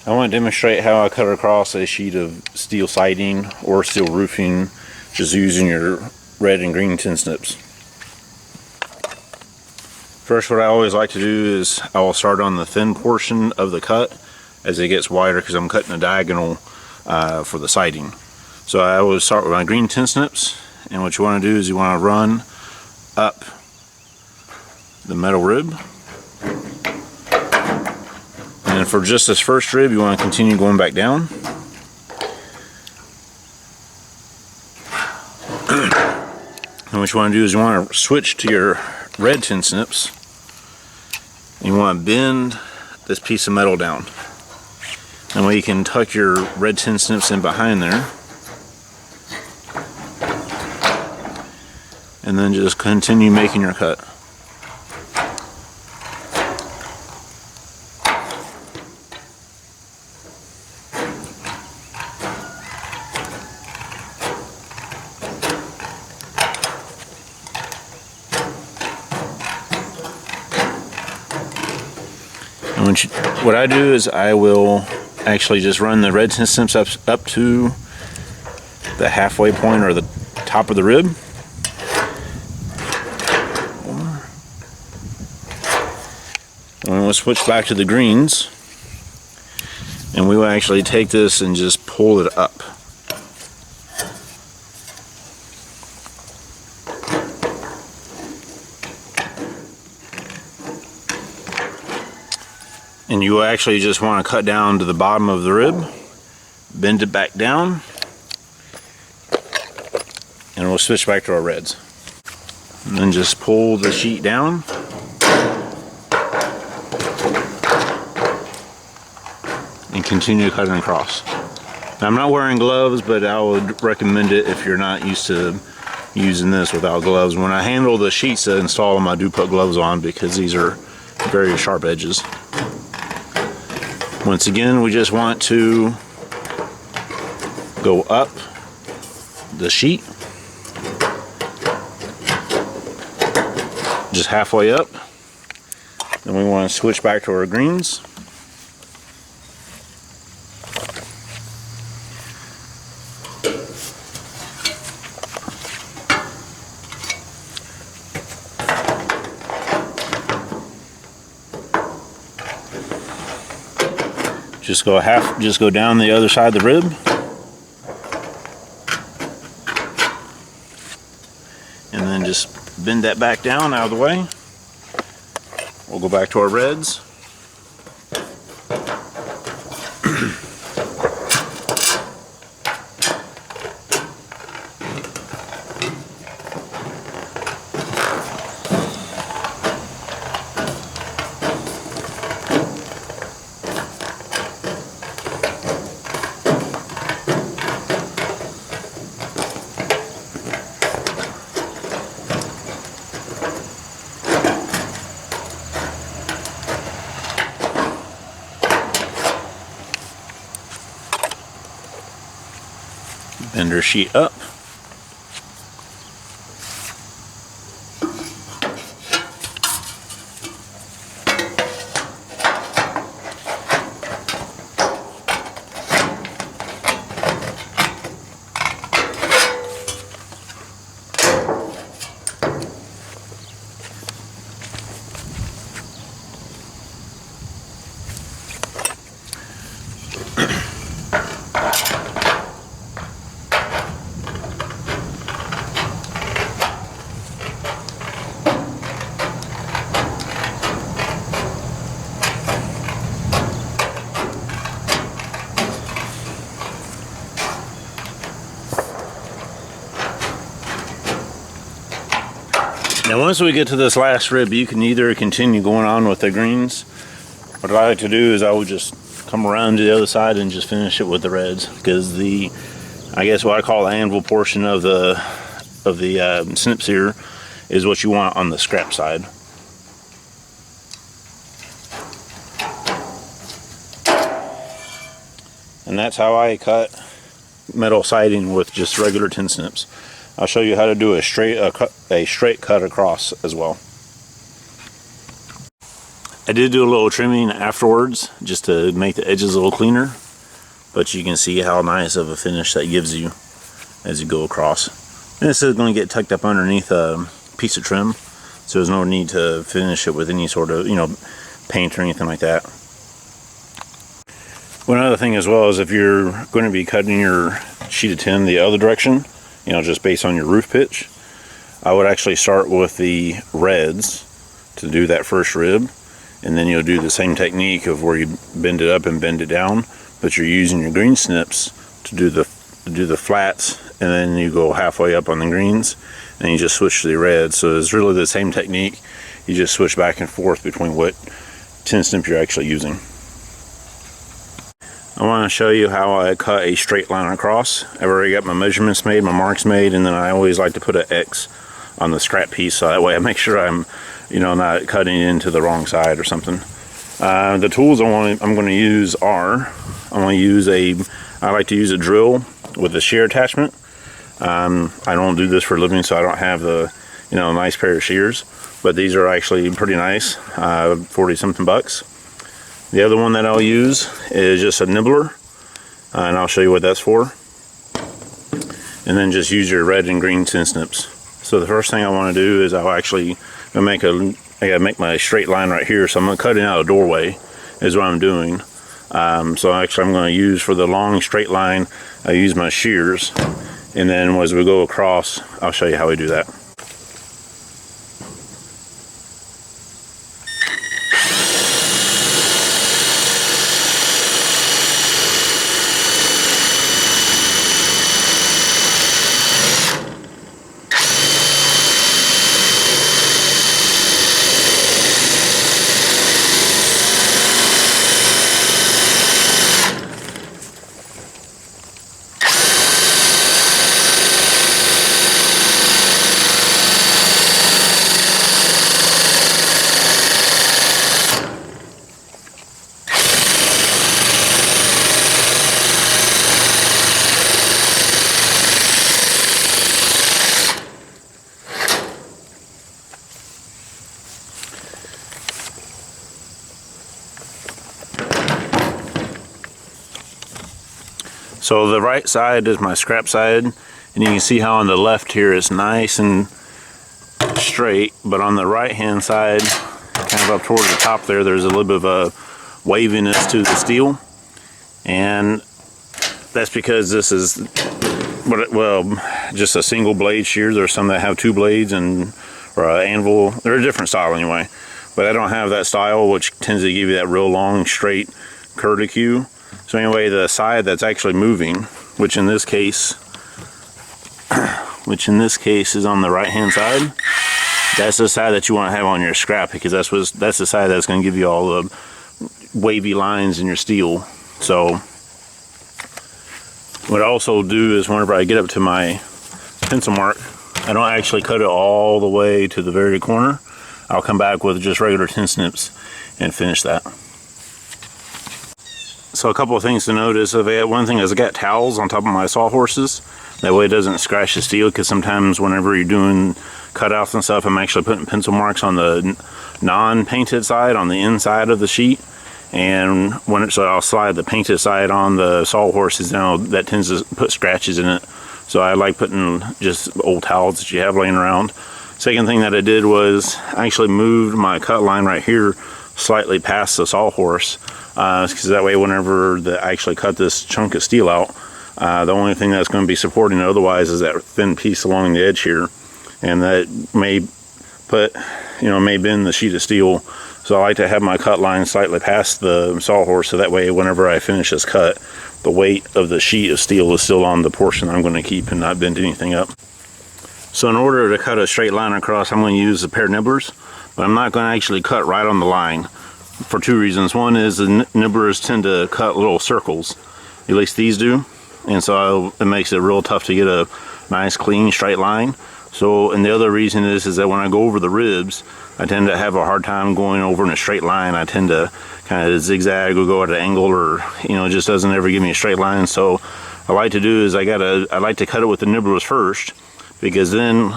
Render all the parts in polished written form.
I want to demonstrate how I cut across a sheet of steel siding or steel roofing just using your red and green tin snips. First, what I always like to do is I will start on the thin portion of the cut as it gets wider, because I'm cutting a diagonal for the siding. So I always start with my green tin snips, and what you want to do is you want to run up the metal rib. And for just this first rib, you want to continue going back down. And what you want to do is you want to switch to your red tin snips. And you want to bend this piece of metal down. That way you can tuck your red tin snips in behind there. And then just continue making your cut. And what I do is I will actually just run the red tin snips up to the halfway point or the top of the rib. And we'll switch back to the greens, and we will actually take this and just pull it up. And you will actually just want to cut down to the bottom of the rib, bend it back down, and we'll switch back to our reds. And then just pull the sheet down. And continue cutting across. Now, I'm not wearing gloves, but I would recommend it if you're not used to using this without gloves. When I handle the sheets to install them, I do put gloves on because these are very sharp edges. Once again, we just want to go up the sheet, just halfway up. Then we want to switch back to our greens. Just go down the other side of the rib. And then just bend that back down out of the way. We'll go back to our reds. Bend our sheet up. Now, once we get to this last rib, you can either continue going on with the greens. What I like to do is I will just come around to the other side and just finish it with the reds, because I guess what I call the anvil portion of the snips here is what you want on the scrap side. And that's how I cut metal siding with just regular tin snips. I'll show you how to do a straight cut across as well. I did do a little trimming afterwards just to make the edges a little cleaner, but you can see how nice of a finish that gives you as you go across. And this is going to get tucked up underneath a piece of trim, so there's no need to finish it with any sort of, paint or anything like that. One other thing as well is if you're going to be cutting your sheet of tin the other direction, just based on your roof pitch, I would actually start with the reds to do that first rib, and then you'll do the same technique of where you bend it up and bend it down, but you're using your green snips to do the flats, and then you go halfway up on the greens and you just switch to the reds. So it's really the same technique, you just switch back and forth between what tin snip you're actually using. I want to show you how I cut a straight line across. I've already got my measurements made, my marks made, and then I always like to put an X on the scrap piece, so that way I make sure I'm not cutting into the wrong side or something. The tools I'm going to use are, I like to use a drill with a shear attachment. I don't do this for a living, so I don't have the nice pair of shears, but these are actually pretty nice, 40 something bucks. The other one that I'll use is just a nibbler, and I'll show you what that's for. And then just use your red and green tin snips. So the first thing I want to do is I gotta make my straight line right here. So I'm gonna cut it out a doorway is what I'm doing. So actually I'm going to use, for the long straight line, I use my shears, and then as we go across, I'll show you how we do that. So the right side is my scrap side, and you can see how on the left here it's nice and straight, but on the right hand side, kind of up toward the top there's a little bit of a waviness to the steel, and that's because this is just a single blade shear. There's some that have two blades or an anvil. They're a different style anyway, but I don't have that style, which tends to give you that real long straight curlicue. So anyway, the side that's actually moving, which in this case is on the right hand side, that's the side that you want to have on your scrap, because that's the side that's going to give you all the wavy lines in your steel. So what I also do is whenever I get up to my pencil mark, I don't actually cut it all the way to the very corner. I'll come back with just regular tin snips and finish that. So a couple of things to notice. One thing is I got towels on top of my sawhorses. That way it doesn't scratch the steel, because sometimes whenever you're doing cutouts and stuff, I'm actually putting pencil marks on the non-painted side, on the inside of the sheet. And so I'll slide the painted side on the sawhorses, that tends to put scratches in it. So I like putting just old towels that you have laying around. Second thing that I did was I actually moved my cut line right here slightly past the sawhorse, because that way whenever I actually cut this chunk of steel out, the only thing that's going to be supporting it otherwise is that thin piece along the edge here, and that may bend the sheet of steel. So I like to have my cut line slightly past the sawhorse, so that way whenever I finish this cut, the weight of the sheet of steel is still on the portion I'm going to keep and not bend anything up. So in order to cut a straight line across, I'm going to use a pair of nibblers, but I'm not going to actually cut right on the line for two reasons. One is the nibblers tend to cut little circles, at least these do, and so it makes it real tough to get a nice clean straight line. So, and the other reason is that when I go over the ribs, I tend to have a hard time going over in a straight line. I tend to kind of zigzag or go at an angle, or it just doesn't ever give me a straight line. So what I like to do is I like to cut it with the nibblers first, because then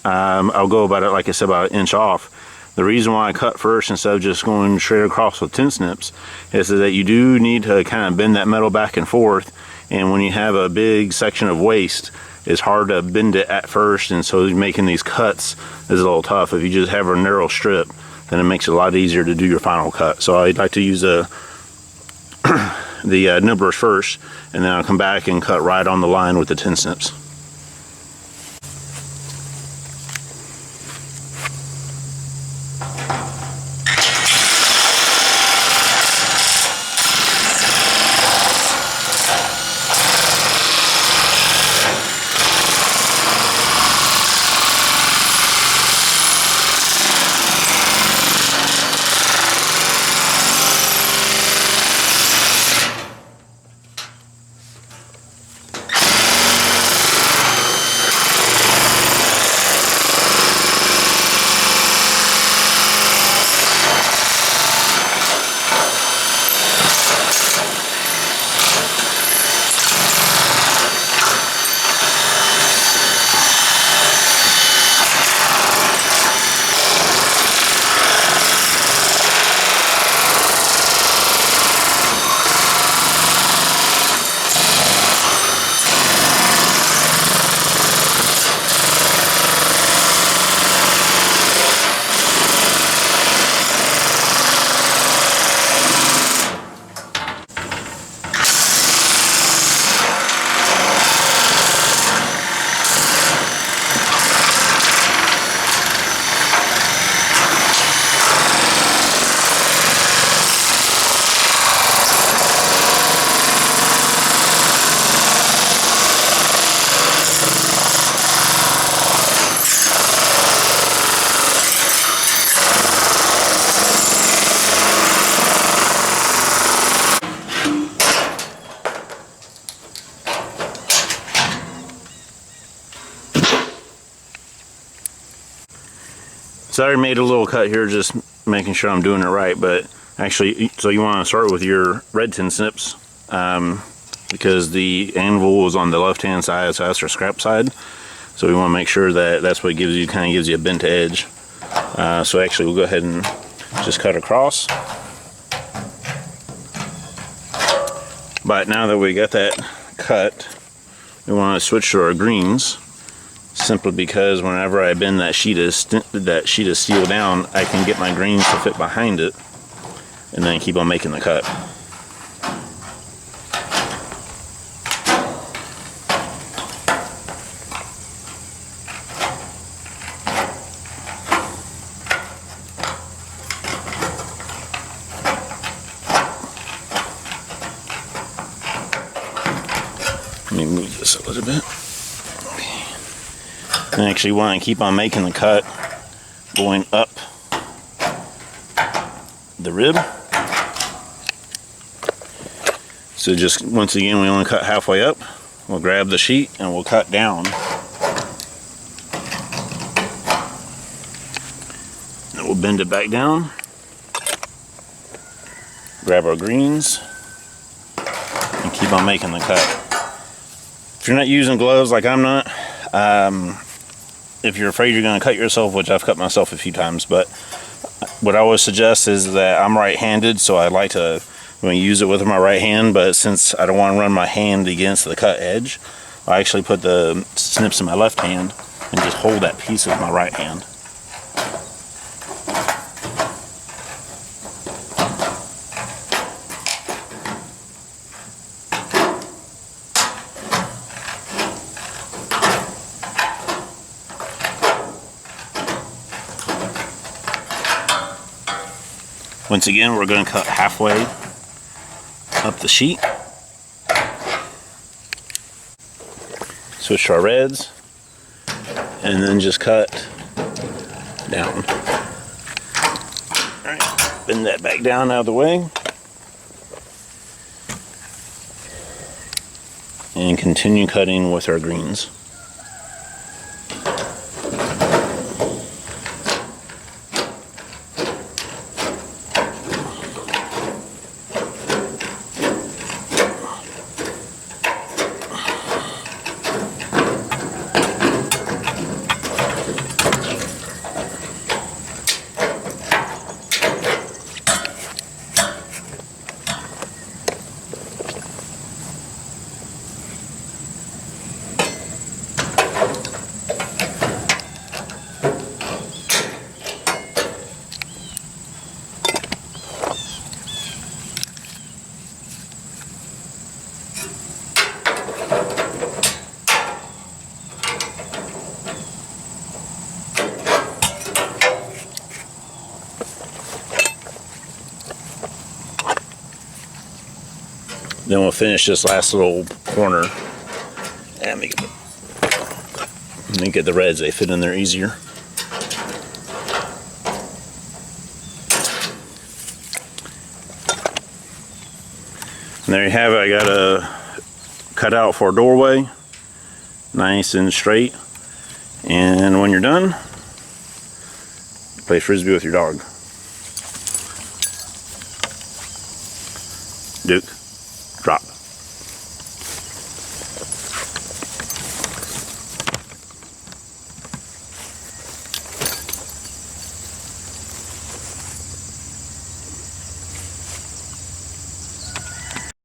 I'll go about it, like I said, about an inch off. The reason why I cut first instead of just going straight across with 10 snips is that you do need to kind of bend that metal back and forth, and when you have a big section of waste, it's hard to bend it at first, and so making these cuts is a little tough. If you just have a narrow strip, then it makes it a lot easier to do your final cut. So I like to use the nibblers first, and then I'll come back and cut right on the line with the 10 snips. So I already made a little cut here, just making sure I'm doing it right, but actually, so you want to start with your red 10 snips, because the anvil is on the left hand side, so that's our scrap side. So we want to make sure that that's what gives you, kind of gives you a bent edge. So actually we'll go ahead and just cut across. But now that we got that cut, we want to switch to our greens, simply because whenever I bend that sheet of steel down, I can get my greens to fit behind it and then keep on making the cut. Let me move this a little bit. And actually want to keep on making the cut going up the rib. So just once again, we only cut halfway up. We'll grab the sheet and we'll cut down. And we'll bend it back down. Grab our greens and keep on making the cut. If you're not using gloves like I'm not, if you're afraid you're going to cut yourself, which I've cut myself a few times, but what I always suggest is that I'm right-handed, so I like to use it with my right hand, but since I don't want to run my hand against the cut edge, I actually put the snips in my left hand and just hold that piece with my right hand. Once again, we're going to cut halfway up the sheet. Switch to our reds, and then just cut down. Alright, bend that back down out of the way. And continue cutting with our greens. Then we'll finish this last little corner. And let me get the reds, they fit in there easier. And there you have it. I got a cutout for a doorway, nice and straight. And when you're done, play frisbee with your dog. Duke, drop.